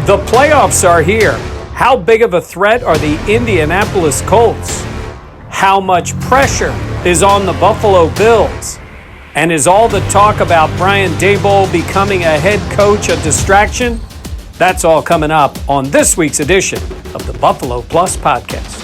The playoffs are here. How big of a threat are the Indianapolis Colts? How much pressure is on the Buffalo Bills? And is all the talk about Brian Daboll becoming a head coach a distraction? That's all coming up on this week's edition of the Buffalo Plus Podcast.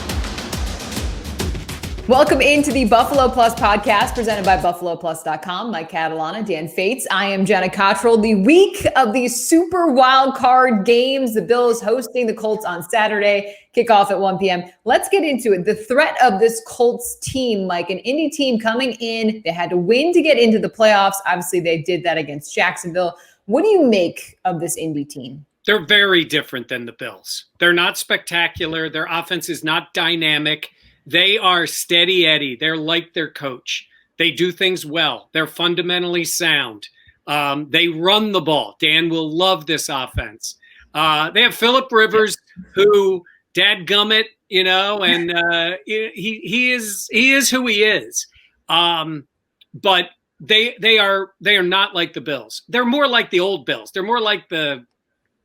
Welcome into the Buffalo Plus Podcast presented by BuffaloPlus.com. Mike Catalana, Dan Fetes. I am Jenna, Cottrell. The week of the super wild card games. The Bills hosting the Colts on Saturday. Kickoff at 1 p.m. Let's get into it. The threat of this Colts team, like an Indy team coming in. They had to win to get into the playoffs. Obviously, they did that against Jacksonville. What do you make of this Indy team? They're very different than the Bills. They're not spectacular. Their offense is not dynamic. They are steady Eddie. They're like their coach. They do things well. They're fundamentally sound. They run the ball. Dan will love this offense. They have Philip Rivers, who, dadgummit, and he is who he is. But they are not like the Bills. They're more like the old Bills. They're more like the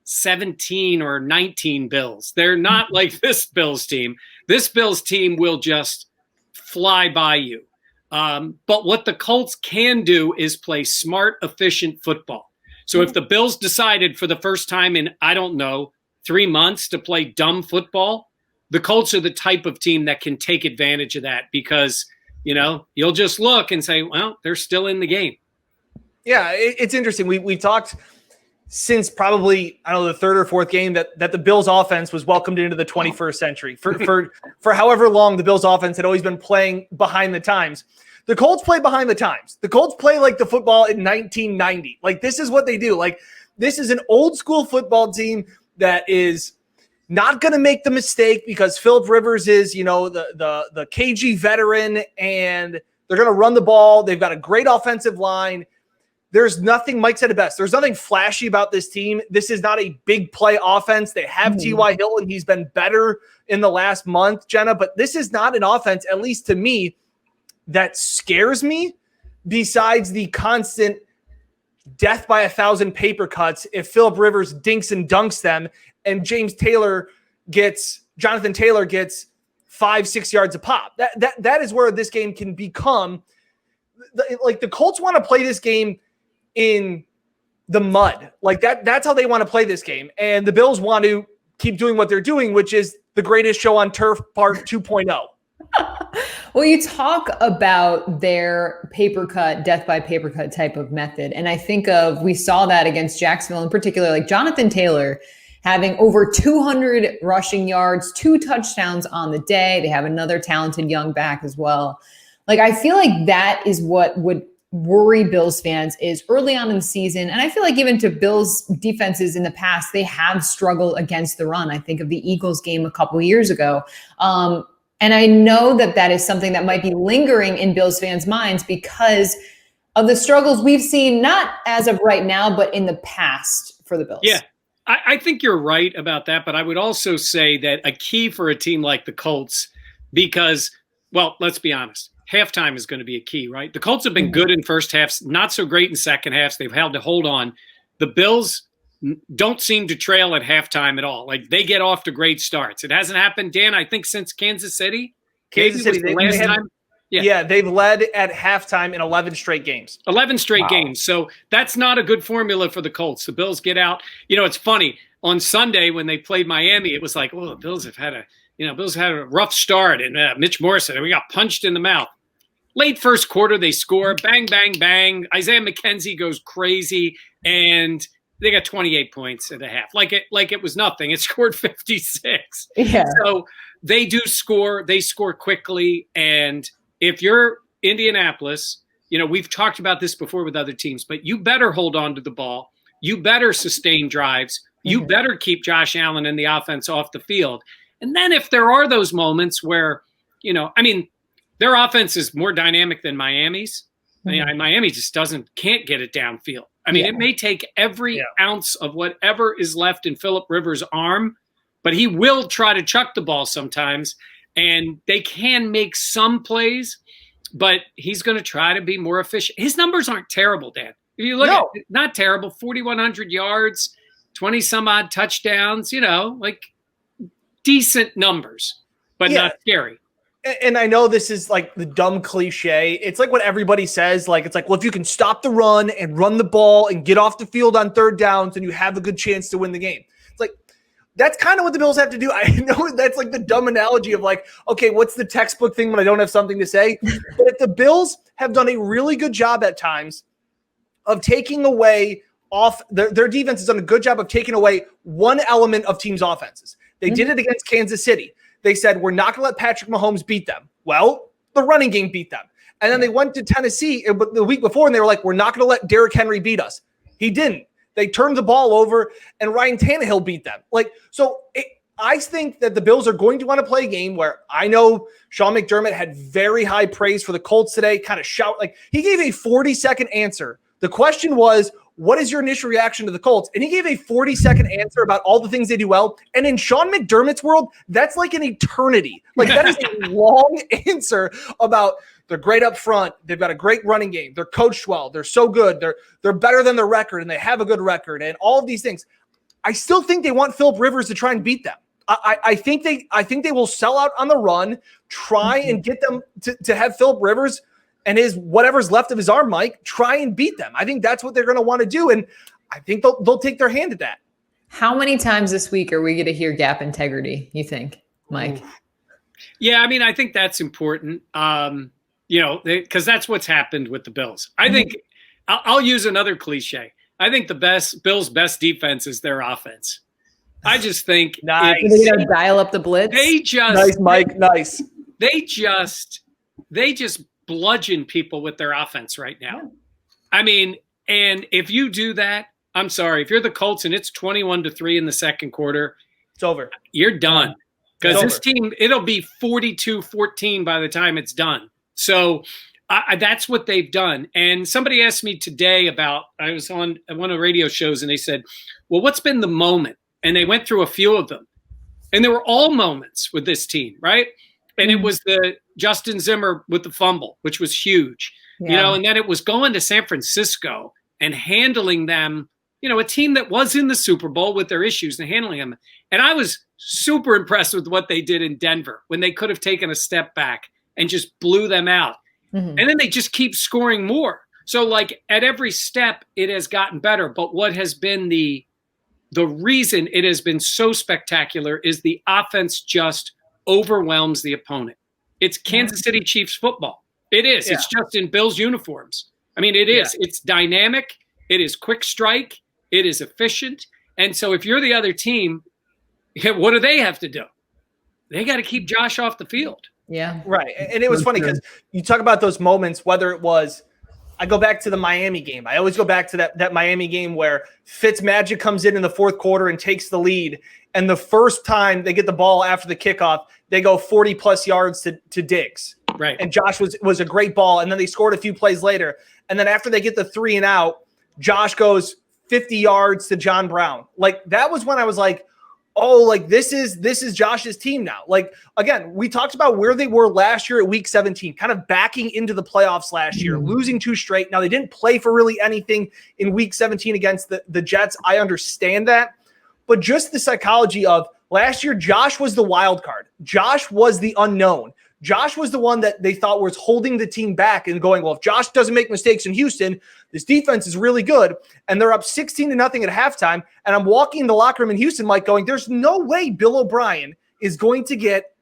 17 or 19 Bills. They're not like this Bills team. This Bills team will just fly by you. But what the Colts can do is play smart, efficient football. So if the Bills decided for the first time in, 3 months to play dumb football, the Colts are the type of team that can take advantage of that because, you'll just look and say, well, they're still in the game. Yeah, it's interesting. We talked since probably, the third or fourth game that the Bills offense was welcomed into the 21st century. For however long the Bills offense had always been playing behind the times. The Colts play behind the times. The Colts play like the football in 1990. Like, this is what they do. Like, this is an old school football team that is not going to make the mistake because Philip Rivers is, the KG veteran, and they're going to run the ball. They've got a great offensive line. There's nothing, Mike said it best, there's nothing flashy about this team. This is not a big play offense. They have T.Y. Hilton. He's been better in the last month, Jenna, but this is not an offense, at least to me, that scares me besides the constant death by 1,000 paper cuts if Philip Rivers dinks and dunks them and Jonathan Taylor gets 5-6 yards a pop. That is where this game can become. Like, the Colts want to play this game in the mud. Like, that's how they want to play this game. And the Bills want to keep doing what they're doing, which is the greatest show on turf part 2.0. Well, you talk about their death by paper cut type of method. And I think we saw that against Jacksonville in particular, like Jonathan Taylor having over 200 rushing yards, 2 touchdowns on the day. They have another talented young back as well. Like, I feel like that is what would worry Bills fans is early on in the season. And I feel like even to Bills defenses in the past, they have struggled against the run. I think of the Eagles game a couple years ago. And I know that is something that might be lingering in Bills fans' minds because of the struggles we've seen, not as of right now, but in the past for the Bills. Yeah, I think you're right about that. But I would also say that a key for a team like the Colts, because, well, let's be honest, halftime is going to be a key, right? The Colts have been good in first halves, not so great in second halves. They've had to hold on. The Bills don't seem to trail at halftime at all. Like, they get off to great starts. It hasn't happened, Dan, I think, since Kansas City. Kansas City, they've led at halftime in 11 straight games. 11 straight games. So that's not a good formula for the Colts. The Bills get out. It's funny. On Sunday when they played Miami, it was like, the Bills have had a rough start. And Mitch Morrison, and we got punched in the mouth. Late first quarter, they score. Bang, bang, bang. Isaiah McKenzie goes crazy, and they got 28 points at the half. Like it was nothing. It scored 56. Yeah. So they do score. They score quickly. And if you're Indianapolis, we've talked about this before with other teams, but you better hold on to the ball. You better sustain drives. You better keep Josh Allen and the offense off the field. And then if there are those moments where, their offense is more dynamic than Miami's. Miami just can't get it downfield. It may take every ounce of whatever is left in Philip Rivers' arm, but he will try to chuck the ball sometimes, and they can make some plays, but he's going to try to be more efficient. His numbers aren't terrible, Dan. If you look at it, not terrible, 4,100 yards, 20 some odd touchdowns, like decent numbers, but not scary. And I know this is like the dumb cliche. It's like what everybody says. Like, it's like, well, if you can stop the run and run the ball and get off the field on third downs, then you have a good chance to win the game. It's like, that's kind of what the Bills have to do. I know that's like the dumb analogy of like, okay, what's the textbook thing when I don't have something to say? But if the Bills have done a really good job at times of taking away off their defense has done a good job of taking away one element of teams' offenses. They did it against Kansas City. They said, we're not going to let Patrick Mahomes beat them. Well, the running game beat them. And then they went to Tennessee the week before, and they were like, we're not going to let Derrick Henry beat us. He didn't. They turned the ball over, and Ryan Tannehill beat them. I think that the Bills are going to want to play a game where I know Sean McDermott had very high praise for the Colts today, kind of he gave a 40-second answer. The question was, what is your initial reaction to the Colts? And he gave a 40-second answer about all the things they do well. And in Sean McDermott's world, that's like an eternity. Like, that is a long answer about they're great up front. They've got a great running game. They're coached well. They're so good. They're better than their record, and they have a good record, and all of these things. I still think they want Philip Rivers to try and beat them. I think they will sell out on the run, try and get them to have Philip Rivers and his whatever's left of his arm, Mike, try and beat them. I think that's what they're going to want to do, and I think they'll take their hand at that. How many times this week are we going to hear gap integrity, you think, Mike? Yeah, I mean, I think that's important, because that's what's happened with the Bills. I think I'll use another cliche. I think the Bills' best defense is their offense. I just think nice. They're going to dial up the blitz. Nice, Mike. Nice. They just bludgeon people with their offense right now. Yeah. I mean, and if you do that, I'm sorry, if you're the Colts and it's 21-3 in the second quarter, it's over. You're done. Because this team, it'll be 42-14 by the time it's done. So that's what they've done. And somebody asked me today about, I was on one of the radio shows, and they said, well, what's been the moment? And they went through a few of them. And there were all moments with this team, right? And it was the Justin Zimmer with the fumble, which was huge, and then it was going to San Francisco and handling them, a team that was in the Super Bowl with their issues and handling them. And I was super impressed with what they did in Denver when they could have taken a step back and just blew them out. And then they just keep scoring more. So like at every step, it has gotten better. But what has been the reason it has been so spectacular is the offense just overwhelms the opponent. It's Kansas City Chiefs football. It is. Yeah. It's just in Bills uniforms. I mean, it is. Yeah. It's dynamic. It is quick strike. It is efficient. And so if you're the other team, what do they have to do? They got to keep Josh off the field. Yeah. Right. And it was funny because you talk about those moments, whether it was, I go back to the Miami game. I always go back to that Miami game where Fitzmagic comes in the fourth quarter and takes the lead. And the first time they get the ball after the kickoff, they go 40-plus yards to Diggs. Right. And Josh was a great ball. And then they scored a few plays later. And then after they get the 3 and out, Josh goes 50 yards to John Brown. Like, that was when I was like, oh, like this is Josh's team now. Like, again, we talked about where they were last year at week 17, kind of backing into the playoffs last year, losing 2 straight. Now, they didn't play for really anything in week 17 against the Jets. I understand that. But just the psychology of last year, Josh was the wild card. Josh was the unknown. Josh was the one that they thought was holding the team back and going, well, if Josh doesn't make mistakes in Houston, this defense is really good. And they're up 16-0 at halftime. And I'm walking in the locker room in Houston, Mike, going, there's no way Bill O'Brien is going to get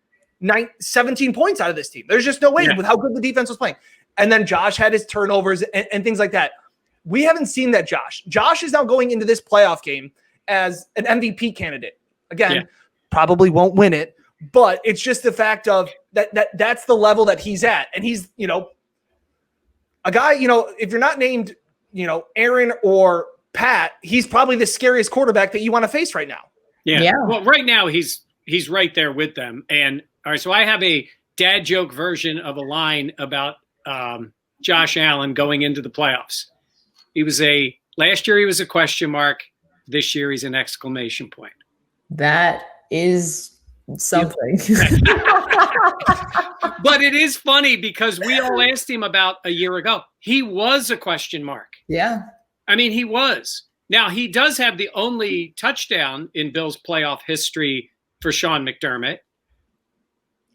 17 points out of this team. There's just no way with how good the defense was playing. And then Josh had his turnovers and things like that. We haven't seen that Josh. Josh is now going into this playoff game as an MVP candidate. Again, probably won't win it, but it's just the fact of that's the level that he's at. And he's, a guy, if you're not named, Aaron or Pat, he's probably the scariest quarterback that you want to face right now. Yeah. Well, right now he's right there with them. And all right, so I have a dad joke version of a line about Josh Allen going into the playoffs. Last year he was a question mark. This year he's an exclamation point. That is something. But it is funny because we all asked him about a year ago. He was a question mark. Yeah. I mean, he was. Now, he does have the only touchdown in Bills playoff history for Sean McDermott.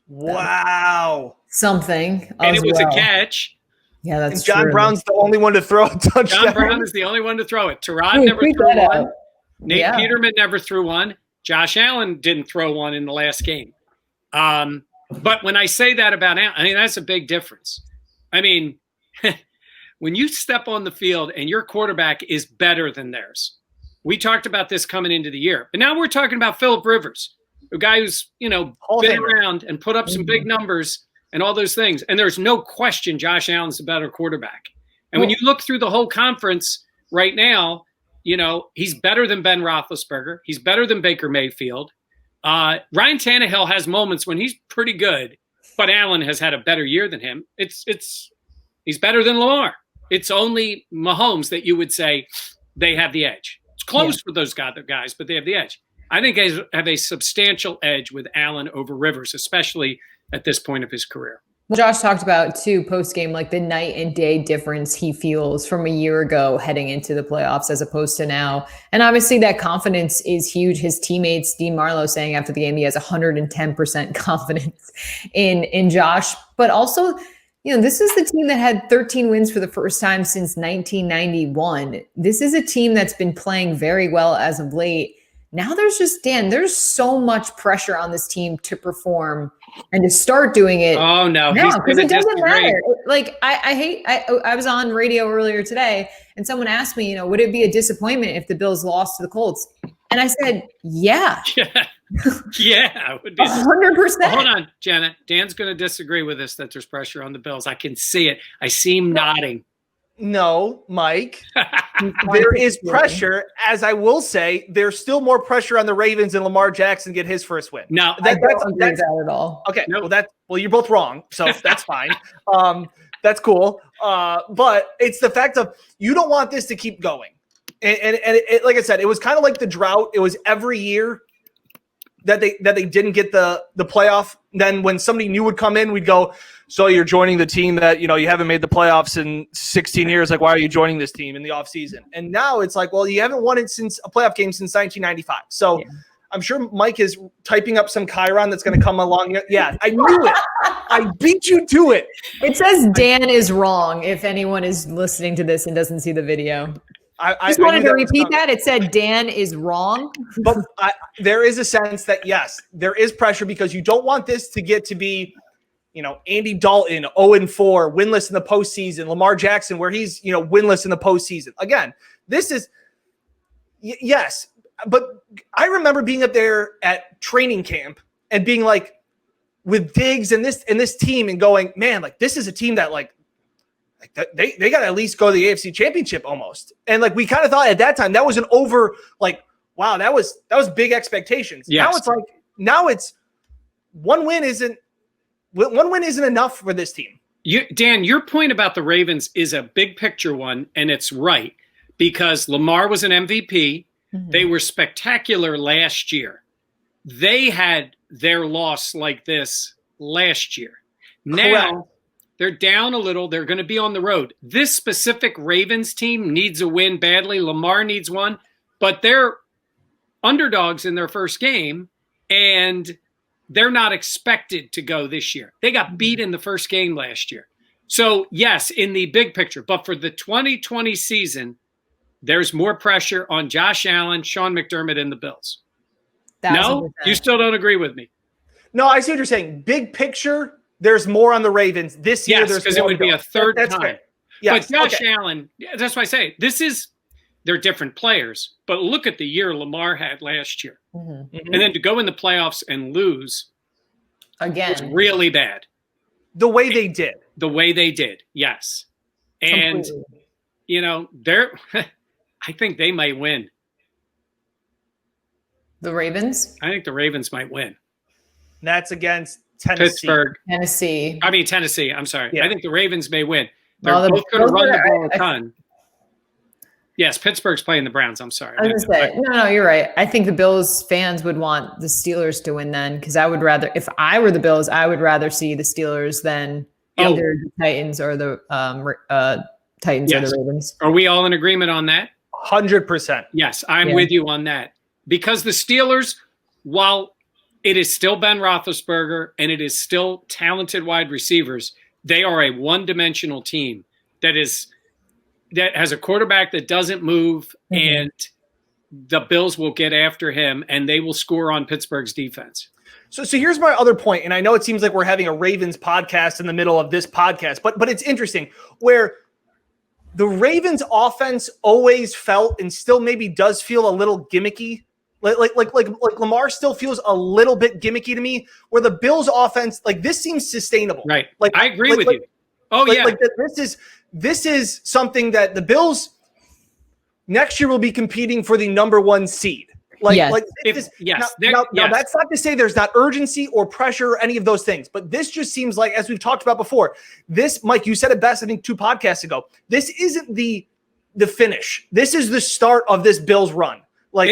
Wow. Something. And it was a catch. Yeah, that's and John true. Brown's the only one to throw a touchdown. John Brown is the only one to throw it. Terod never threw one. Nate Peterman never threw one. Josh Allen didn't throw one in the last game. But when I say that about Allen, I mean, that's a big difference. I mean, when you step on the field and your quarterback is better than theirs, we talked about this coming into the year. But now we're talking about Phillip Rivers, a guy who's, been around and put up some big numbers and all those things. And there's no question Josh Allen's the better quarterback. And when you look through the whole conference right now, he's better than Ben Roethlisberger. He's better than Baker Mayfield. Ryan Tannehill has moments when he's pretty good, but Allen has had a better year than him. He's better than Lamar. It's only Mahomes that you would say they have the edge. It's close for those guys, but they have the edge. I think they have a substantial edge with Allen over Rivers, especially at this point of his career. Well, Josh talked about too post-game, like the night and day difference he feels from a year ago heading into the playoffs as opposed to now. And obviously that confidence is huge. His teammates, Dean Marlowe, saying after the game, he has 110% confidence in Josh, but also, this is the team that had 13 wins for the first time since 1991. This is a team that's been playing very well as of late. Now there's so much pressure on this team to perform and to start doing it. Oh no, because it doesn't matter. Like I was on radio earlier today and someone asked me, would it be a disappointment if the Bills lost to the Colts? And I said, yeah. Yeah, it would be 100%. Hold on, Jenna. Dan's going to disagree with us that there's pressure on the Bills. I can see it. I see him nodding. No, Mike. There is pressure. As I will say, there's still more pressure on the Ravens and Lamar Jackson get his first win. No, I don't agree with that at all. Okay, well, you're both wrong, so that's fine. That's cool. But it's the fact of you don't want this to keep going. And it, like I said, it was kind of like the drought. It was every year that they didn't get the playoff. Then when somebody new would come in, we'd go, so you're joining the team that, you haven't made the playoffs in 16 years. Like, why are you joining this team in the offseason? And now it's like, well, you haven't won it since a playoff game since 1995. So I'm sure Mike is typing up some Chiron that's going to come along. Yeah, I knew it. I beat you to it. It says Dan is wrong if anyone is listening to this and doesn't see the video. I just wanted to repeat that. It said Dan is wrong. But there is a sense that, yes, there is pressure because you don't want this to get to be, Andy Dalton, 0-4, winless in the postseason, Lamar Jackson, where he's, winless in the postseason. Again, this is, yes, but I remember being up there at training camp and being like, with Diggs and this team and going, man, like this is a team that they got to at least go to the AFC Championship almost. And we kind of thought at that time that was an over, wow, that was big expectations. Yes. Now it's one win isn't enough for this team. Dan, your point about the Ravens is a big picture one, and it's right because Lamar was an MVP. Mm-hmm. They were spectacular last year. They had their loss like this last year. Now, correct. They're down a little. They're going to be on the road. This specific Ravens team needs a win badly. Lamar needs one, but they're underdogs in their first game, and they're not expected to go this year. They got beat in the first game last year. So, yes, in the big picture, but for the 2020 season, there's more pressure on Josh Allen, Sean McDermott, and the Bills. 100%. No? You still don't agree with me? No, I see what you're saying. Big picture, there's more on the Ravens this year. Yes, because it would be a third time. Fair. Yes, but Josh Allen, that's why I say they're different players. But look at the year Lamar had last year. Mm-hmm. And then to go in the playoffs and lose again was really bad. The way they did, yes. And, I think they might win. The Ravens? I think the Ravens might win. That's against Tennessee. Pittsburgh. Tennessee. I'm sorry. Yeah. I think the Ravens may win. They're both going to run the ball a ton. Yes, Pittsburgh's playing the Browns. I'm sorry. I was going to say, no, you're right. I think the Bills fans would want the Steelers to win then because I would rather, if I were the Bills, I would rather see the Steelers than either the Titans or the Titans or the Ravens. Are we all in agreement on that? 100%. Yes, I'm with you on that. Because the Steelers, while it is still Ben Roethlisberger and it is still talented wide receivers, they are a one-dimensional team that has a quarterback that doesn't move, and the Bills will get after him, and they will score on Pittsburgh's defense. So here's my other point, and I know it seems like we're having a Ravens podcast in the middle of this podcast, but it's interesting where the Ravens offense always felt and still maybe does feel a little gimmicky. Like Lamar still feels a little bit gimmicky to me, where the Bills offense, like this seems sustainable. Right. Like I agree with you. Oh, yeah. Like this is something that the Bills next year will be competing for the number 1 seed. Now that's not to say there's not urgency or pressure or any of those things, but this just seems like, as we've talked about before, this, Mike, you said it best, I think 2 podcasts ago, this isn't the finish. This is the start of this Bills run. But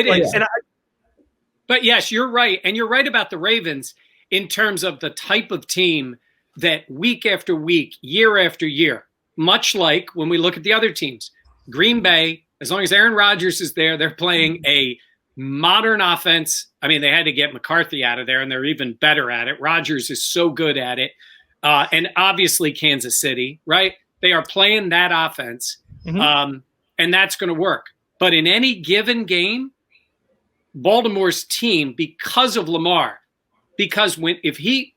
yes, you're right. And you're right about the Ravens in terms of the type of team that week after week, year after year, much like when we look at the other teams, Green Bay, as long as Aaron Rodgers is there, they're playing a modern offense. I mean, they had to get McCarthy out of there, and they're even better at it. Rodgers is so good at it. And obviously Kansas City, right? They are playing that offense, and that's going to work. But in any given game, Baltimore's team, because of Lamar, if he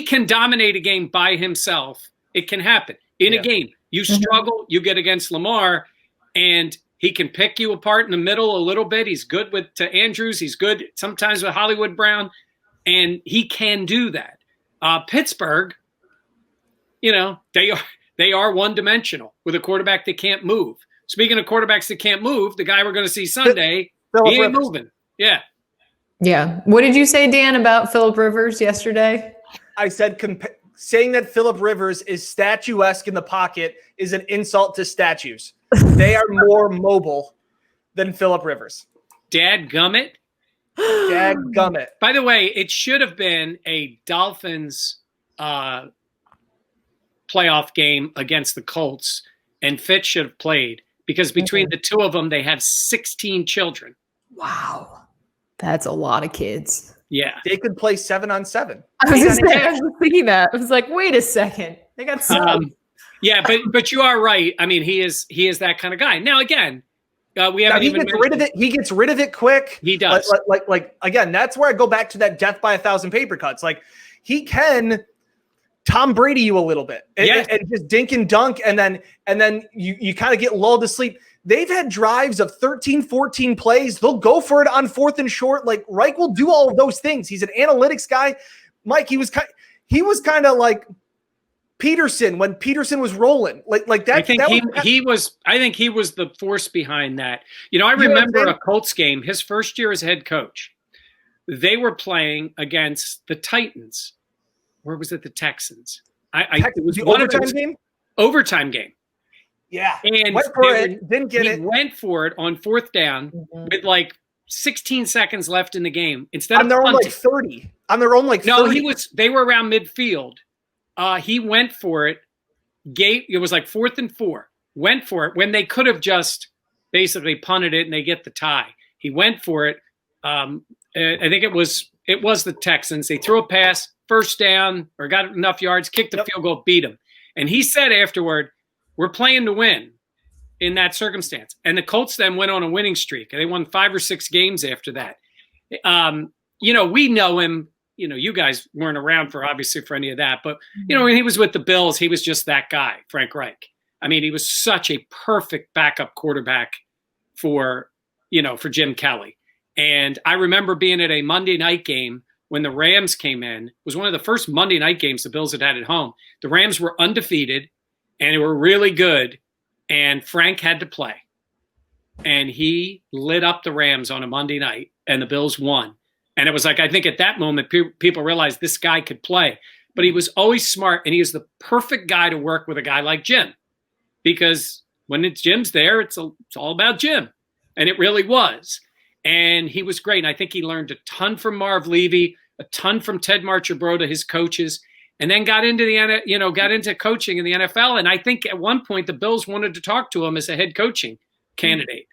can dominate a game by himself, it can happen. In a game, you struggle, you get against Lamar, and he can pick you apart in the middle a little bit. He's good to Andrews. He's good sometimes with Hollywood Brown, and he can do that. Pittsburgh, they are one-dimensional with a quarterback that can't move. Speaking of quarterbacks that can't move, the guy we're going to see Sunday, he ain't moving. Yeah. Yeah. What did you say, Dan, about Phillip Rivers yesterday? I said saying that Phillip Rivers is statuesque in the pocket is an insult to statues. They are more mobile than Phillip Rivers. Dadgummit. Dadgummit. By the way, it should have been a Dolphins playoff game against the Colts, and Fetes should have played because between the two of them, they have 16 children. Wow. That's a lot of kids. Yeah. They could play 7-on-7. I was just thinking that. I was like, wait a second. They got some. Yeah, but you are right. I mean, he is that kind of guy. Now, again, we haven't he gets rid of it. He gets rid of it quick. He does. Like again, that's where I go back to that death by 1,000 paper cuts. Like he can Tom Brady you a little bit and just dink and dunk, and then you kind of get lulled to sleep. They've had drives of 13, 14 plays. They'll go for it on 4th and short. Like Reich will do all of those things. He's an analytics guy. Mike, he was kind of like Peterson when Peterson was rolling. Like that. I think he was the force behind that. I remember a Colts game, his first year as head coach. They were playing against the Titans. Or was it the Texans? It was the one overtime of those game. Overtime game. Yeah, and went for it, didn't get it. He went for it on 4th down with like 16 seconds left in the game. Instead on their own like 30. On their own like 30. No, they were around midfield. He went for it. It was like 4th and 4. Went for it when they could have just basically punted it and they get the tie. He went for it. I think it was the Texans. They threw a pass, 1st down, or got enough yards, kicked the field goal, beat him. And he said afterward, we're playing to win in that circumstance. And the Colts then went on a winning streak. They won 5 or 6 games after that. We know him. You guys weren't around for any of that. But, when he was with the Bills, he was just that guy, Frank Reich. I mean, he was such a perfect backup quarterback for Jim Kelly. And I remember being at a Monday night game when the Rams came in. It was one of the first Monday night games the Bills had at home. The Rams were undefeated. And they were really good, and Frank had to play. And he lit up the Rams on a Monday night, and the Bills won. And it was like, I think at that moment, people realized this guy could play. But he was always smart, and he was the perfect guy to work with a guy like Jim. Because when Jim's there, it's all about Jim. And it really was. And he was great. And I think he learned a ton from Marv Levy, a ton from Ted Marchibroda, his coaches. And then got into coaching in the NFL. And I think at one point the Bills wanted to talk to him as a head coaching candidate.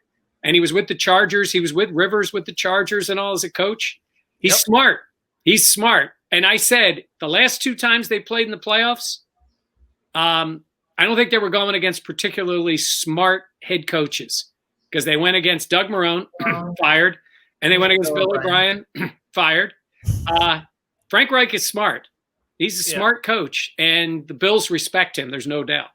and he was with the Chargers. He was with Rivers with the Chargers and all as a coach. He's smart. He's smart. And I said the last 2 times they played in the playoffs, I don't think they were going against particularly smart head coaches because they went against Doug Marrone, fired, and they went against Bill O'Brien, fired. Frank Reich is smart. He's a smart coach, and the Bills respect him. There's no doubt.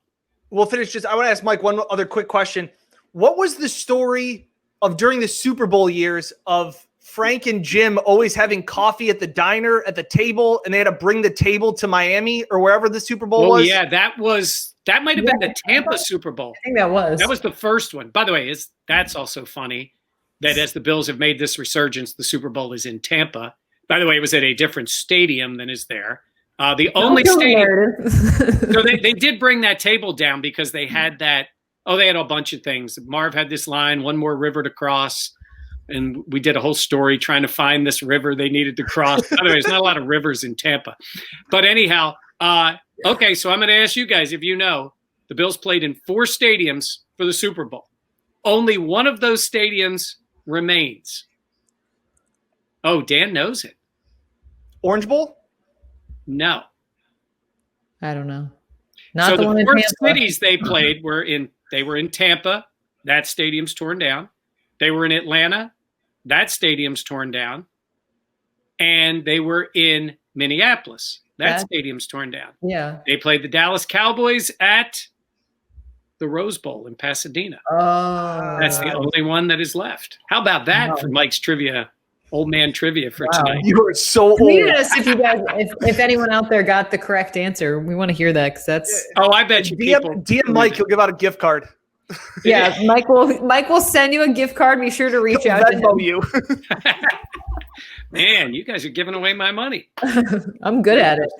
We'll finish I want to ask Mike one other quick question. What was the story of during the Super Bowl years of Frank and Jim always having coffee at the diner at the table, and they had to bring the table to Miami or wherever the Super Bowl was? Yeah, that might have been the Tampa Super Bowl. I think that was the first one. By the way, that's also funny that as the Bills have made this resurgence, the Super Bowl is in Tampa. By the way, it was at a different stadium than is there. The only stadium. So they did bring that table down because they had that. Oh, they had a bunch of things. Marv had this line, one more river to cross. And we did a whole story trying to find this river they needed to cross. By the way, there's not a lot of rivers in Tampa. But anyhow, okay, so I'm going to ask you guys, if you know, the Bills played in 4 stadiums for the Super Bowl. Only one of those stadiums remains. Oh, Dan knows it. Orange Bowl? No. I don't know. So the 4 cities they played were in Tampa. That stadium's torn down. They were in Atlanta. That stadium's torn down. And they were in Minneapolis. That stadium's torn down. Yeah. They played the Dallas Cowboys at the Rose Bowl in Pasadena. Oh. That's the only one that is left. How about that for Mike's trivia, old man trivia for tonight? You are so old. Tweet us if you guys, if anyone out there got the correct answer. We want to hear that because that's. Oh, I bet you DM Mike, he'll give out a gift card. Yeah, Mike will send you a gift card. Be sure to reach out to him. You. Man, you guys are giving away my money. I'm good at it.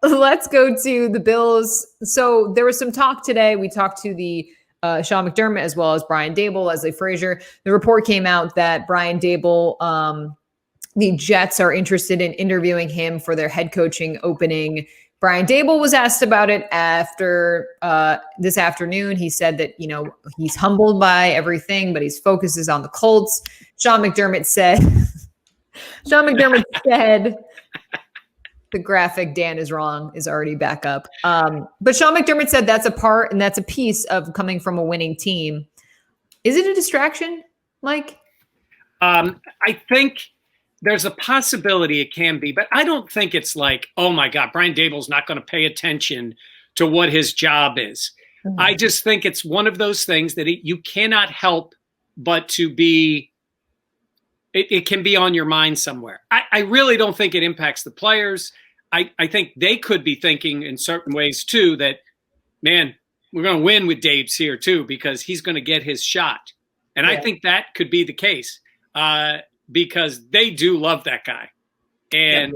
Let's go to the Bills. So there was some talk today. We talked to the Sean McDermott as well as Brian Daboll, Leslie Frazier. The report came out that Brian Daboll, the Jets are interested in interviewing him for their head coaching opening. Brian Daboll was asked about it after this afternoon. He said that, he's humbled by everything, but his focus is on the Colts. Sean McDermott said, the graphic Dan is wrong is already back up. But Sean McDermott said that's a part and that's a piece of coming from a winning team. Is it a distraction, Mike? I think there's a possibility it can be, but I don't think it's like, oh my God, Brian Daboll's not going to pay attention to what his job is. Mm-hmm. I just think it's one of those things that you cannot help but to be, it can be on your mind somewhere. I really don't think it impacts the players. I think they could be thinking in certain ways too that, man, we're going to win with Dave's here too, because he's going to get his shot. And I think that could be the case. Because they do love that guy. And,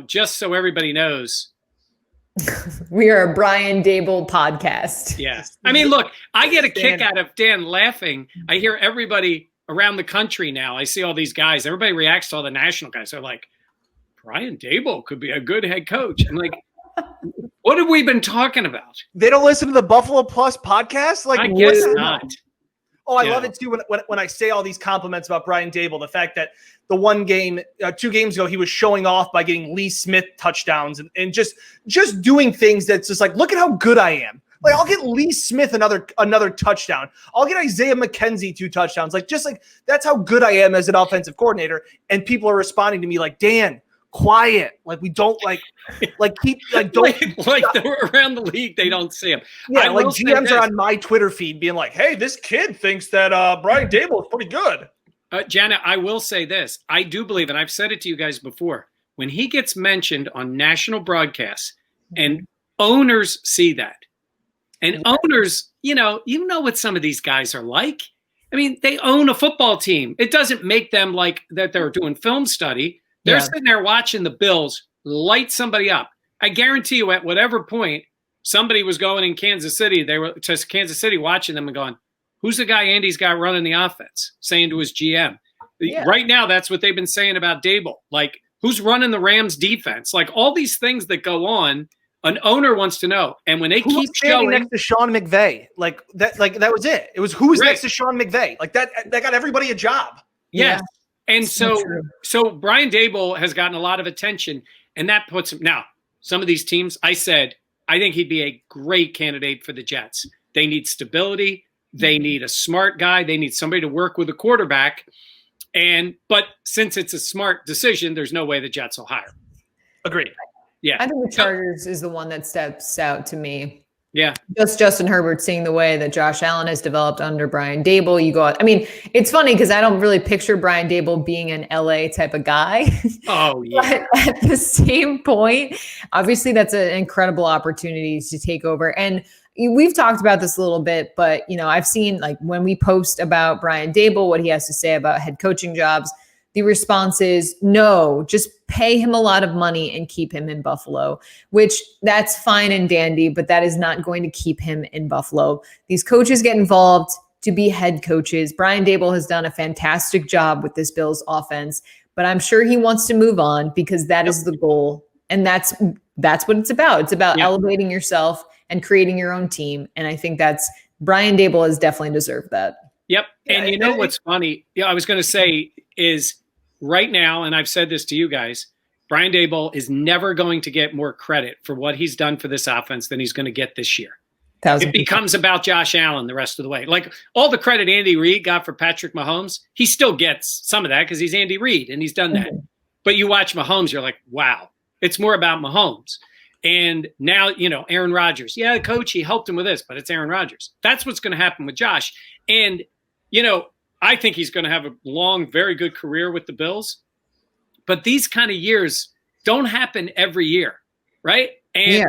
just so everybody knows. We are a Brian Daboll podcast. Yes. I mean, look, I get a kick out of Dan laughing. I hear everybody around the country now. I see all these guys. Everybody reacts to all the national guys. They're like, Brian Daboll could be a good head coach. I'm like, what have we been talking about? They don't listen to the Buffalo Plus podcast? I guess not. Oh, I love it too when I say all these compliments about Brian Daboll. The fact that the one game, 2 games ago, he was showing off by getting Lee Smith touchdowns and just doing things that's just like, look at how good I am. Like, I'll get Lee Smith another touchdown. I'll get Isaiah McKenzie 2 touchdowns. Like, just like that's how good I am as an offensive coordinator. And people are responding to me like, Dan, quiet. Like, we don't don't like they're around the league. They don't see him. Yeah, like GMs are on my Twitter feed being like, hey, this kid thinks that Brian Daboll is pretty good. Jenna, I will say this. I do believe, and I've said it to you guys before, when he gets mentioned on national broadcasts and owners see that, and owners, you know what some of these guys are like. I mean, they own a football team. It doesn't make them like that they're doing film study. They're sitting there watching the Bills light somebody up. I guarantee you at whatever point somebody was going in Kansas City, they were to Kansas City watching them and going, who's the guy Andy's got running the offense? Saying to his GM. Yeah. Right now, that's what they've been saying about Daboll. Like, who's running the Rams defense? Like, all these things that go on An owner wants to know. And when they Who keep was standing showing next to Sean McVay, that was it. It was who was Right. next to Sean McVay. Like that got everybody a job. Yes. And So so, true. so Brian Daboll has gotten a lot of attention, and that puts him now. Some of these teams, I think he'd be a great candidate for the Jets. They need stability. They need a smart guy. They need somebody to work with a quarterback. But since it's a smart decision, there's no way the Jets will hire him. Agreed. Yeah. I think the Chargers is the one that steps out to me. Yeah. Just Justin Herbert, seeing the way that Josh Allen has developed under Brian Daboll. You go out. I mean, it's funny because I don't really picture Brian Daboll being an LA type of guy. Oh, yeah. But at the same point, obviously that's an incredible opportunity to take over. And we've talked about this a little bit, but I've seen like when we post about Brian Daboll, what he has to say about head coaching jobs, the response is no, just pay him a lot of money and keep him in Buffalo, which that's fine and dandy, but that is not going to keep him in Buffalo. These coaches get involved to be head coaches. Brian Daboll has done a fantastic job with this Bills offense, but I'm sure he wants to move on because that is the goal. And that's what it's about. It's about elevating yourself and creating your own team. And I think that's Brian Daboll has definitely deserved that. Yep. And what's funny? Yeah, I was going to say is right now, and I've said this to you guys, Brian Daboll is never going to get more credit for what he's done for this offense than he's going to get this year. It becomes about Josh Allen the rest of the way. Like all the credit Andy Reid got for Patrick Mahomes, he still gets some of that because he's Andy Reid and he's done that. But you watch Mahomes, you're like, wow, it's more about Mahomes. And now, Aaron Rodgers. Yeah, the coach, he helped him with this, but it's Aaron Rodgers. That's what's going to happen with Josh. And, I think he's going to have a long, very good career with the Bills. But these kind of years don't happen every year, right? And,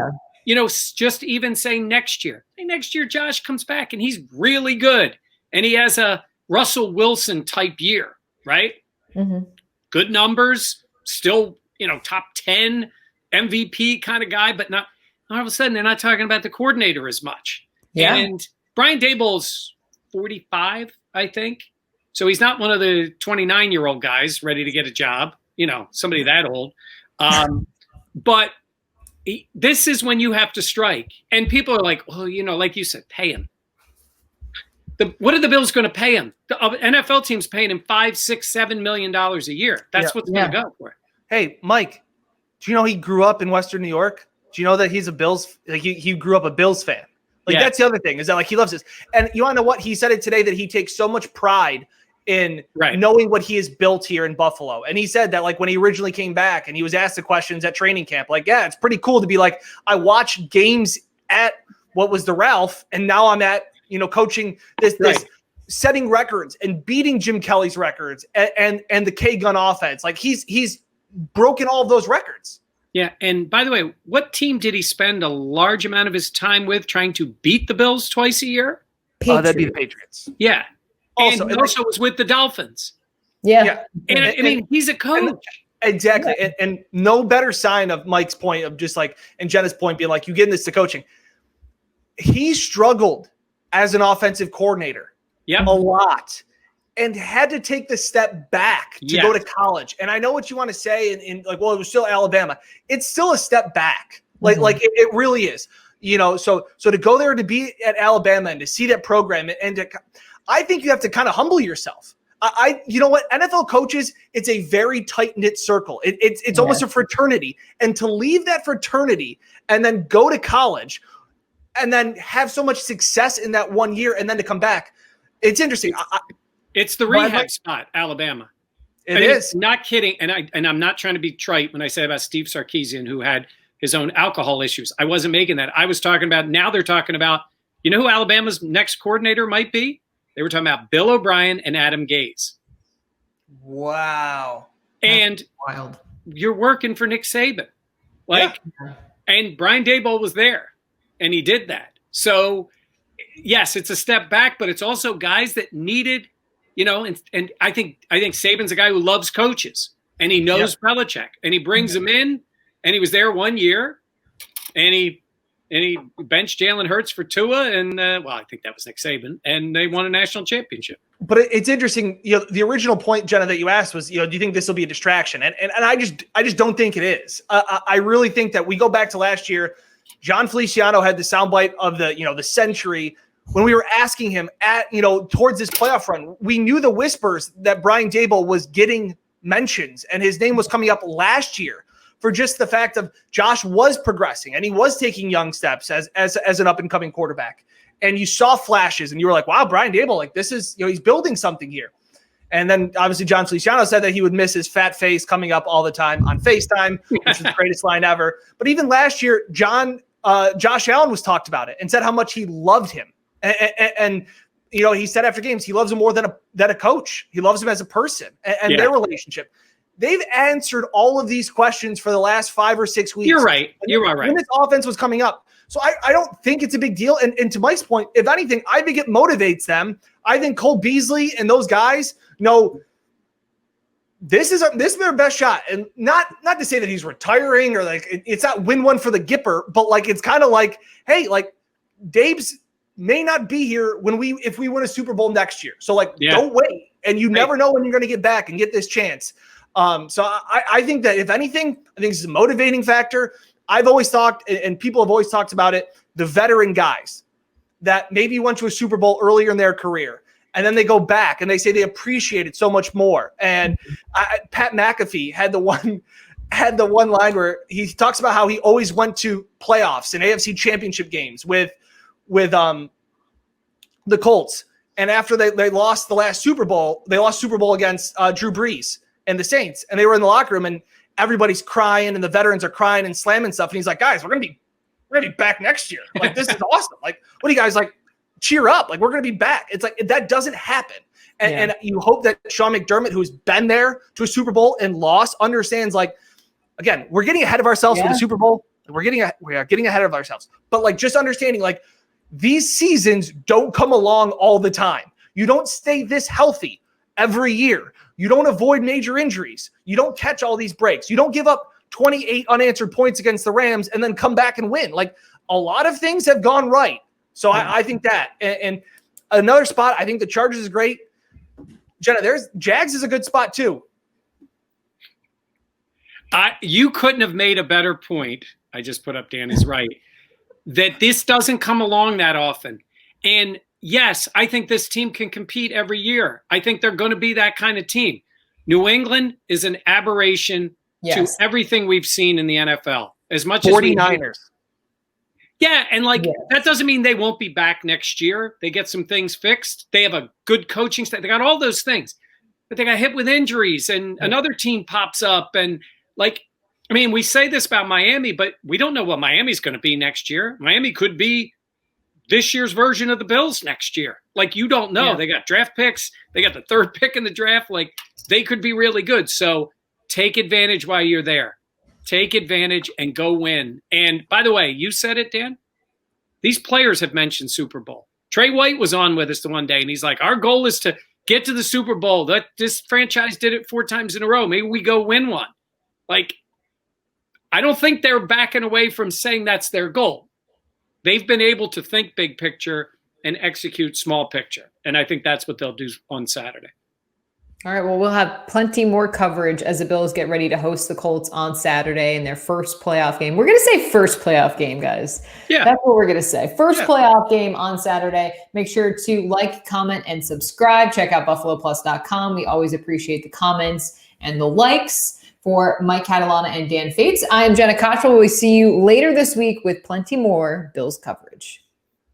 just even saying next year. Hey, next year Josh comes back and he's really good. And he has a Russell Wilson type year, right? Mm-hmm. Good numbers, still, top 10 MVP kind of guy, but not all of a sudden they're not talking about the coordinator as much. Yeah. And Brian Daboll's 45, I think. So he's not one of the 29-year-old guys ready to get a job, somebody that old. But this is when you have to strike. And people are like, well, like you said, pay him. What are the Bills going to pay him? The NFL team's paying him $5, $6, $7 million a year. That's what's going to go for it. Hey, Mike, do you know he grew up in Western New York? Do you know that he's a Bills? Like he grew up a Bills fan. Like that's the other thing is that like he loves this. And you want to know what? He said it today that he takes so much pride in knowing what he has built here in Buffalo. And he said that like when he originally came back and he was asked the questions at training camp, like, yeah, it's pretty cool to be like, I watched games at what was the Ralph. And now I'm at, coaching this setting records and beating Jim Kelly's records and the K-gun offense. Like he's broken all of those records. Yeah. And by the way, what team did he spend a large amount of his time with trying to beat the Bills twice a year? That'd be the Patriots. Yeah. Also, and he also was with the Dolphins. Yeah. And I mean, he's a coach. Exactly. Yeah. And no better sign of Mike's point of just like, and Jenna's point being like, you get this to coaching. He struggled as an offensive coordinator a lot and had to take the step back to go to college. And I know what you want to say in like, well, it was still Alabama. It's still a step back. Like it really is, so to go there to be at Alabama and to see that program and I think you have to kind of humble yourself. You know what? NFL coaches, it's a very tight-knit circle. It's almost a fraternity. And to leave that fraternity and then go to college and then have so much success in that 1 year and then to come back, it's interesting. It's the rehab spot, Alabama. It is. Not kidding. And I'm not trying to be trite when I say about Steve Sarkisian, who had his own alcohol issues. I wasn't making that. I was talking about, now they're talking about, who Alabama's next coordinator might be? They were talking about Bill O'Brien and Adam Gase. Wow. And wild. You're working for Nick Saban. And Brian Daboll was there, and he did that. So, yes, it's a step back, but it's also guys that needed, and I think Saban's a guy who loves coaches, and he knows Belichick, and he brings them in, and he was there 1 year, and he benched Jalen Hurts for Tua, and I think that was Nick Saban, and they won a national championship. But it's interesting. The original point, Jenna, that you asked was, do you think this will be a distraction? And I just don't think it is. I really think that we go back to last year. John Feliciano had the soundbite of the century when we were asking him towards this playoff run. We knew the whispers that Brian Daboll was getting mentions and his name was coming up last year for just the fact of Josh was progressing and he was taking young steps as an up and coming quarterback. And you saw flashes and you were like, wow, Brian Daboll, like this is, he's building something here. And then obviously John Feliciano said that he would miss his fat face coming up all the time on FaceTime, which is the greatest line ever. But even last year, Josh Allen was talked about it and said how much he loved him. And he said after games, he loves him more than a coach. He loves him as a person and their relationship. They've answered all of these questions for the last 5 or 6 weeks. You're right. You are right. When this offense was coming up. So I don't think it's a big deal. And to Mike's point, if anything, I think it motivates them. I think Cole Beasley and those guys know this is their best shot. And not to say that he's retiring or like it's not win one for the Gipper, but like it's kind of like, hey, like Dabes may not be here if we win a Super Bowl next year. So like don't wait. And you never know when you're going to get back and get this chance. So I think that if anything, I think this is a motivating factor. I've always talked, and people have always talked about it, the veteran guys that maybe went to a Super Bowl earlier in their career, and then they go back and they say they appreciate it so much more. And Pat McAfee had the one line where he talks about how he always went to playoffs and AFC championship games with the Colts. And after they lost the last Super Bowl, they lost Super Bowl against Drew Brees and the Saints, and they were in the locker room and everybody's crying and the veterans are crying and slamming stuff. And he's like, guys, we're going to be back next year. Like, this is awesome. Like, what do you guys like? Cheer up. Like, we're going to be back. It's like, that doesn't happen. And you hope that Sean McDermott, who's been there to a Super Bowl and lost, understands, like, again, we're getting ahead of ourselves for the Super Bowl. We are getting ahead of ourselves. But like, just understanding, like, these seasons don't come along all the time. You don't stay this healthy every year. You don't avoid major injuries. You don't catch all these breaks. You don't give up 28 unanswered points against the Rams and then come back and win. Like, a lot of things have gone right. So I think that. And another spot, I think the Chargers is great. Jenna, Jags is a good spot too. You couldn't have made a better point. I just put up Dan is right. That this doesn't come along that often. And yes, I think this team can compete every year. I think they're going to be that kind of team. New England is an aberration to everything we've seen in the NFL. As much 49ers. And that doesn't mean they won't be back next year. They get some things fixed. They have a good coaching staff. They got all those things. But they got hit with injuries and another team pops up. And we say this about Miami, but we don't know what Miami's going to be next year. Miami could be this year's version of the Bills next year. Like, you don't know. They got draft picks. They got the third pick in the draft. Like, they could be really good. So take advantage while you're there. Take advantage and go win. And by the way, you said it, Dan. These players have mentioned Super Bowl. Trey White was on with us the one day, and he's like, our goal is to get to the Super Bowl. This franchise did it 4 times in a row. Maybe we go win one. Like, I don't think they're backing away from saying that's their goal. They've been able to think big picture and execute small picture. And I think that's what they'll do on Saturday. All right. Well, we'll have plenty more coverage as the Bills get ready to host the Colts on Saturday in their first playoff game. We're going to say first playoff game, guys. Yeah. That's what we're going to say. First playoff game on Saturday. Make sure to like, comment, and subscribe. Check out BuffaloPlus.com. We always appreciate the comments and the likes. For Mike Catalana and Dan Fetes, I am Jenna Cottrell. We'll see you later this week with plenty more Bills coverage.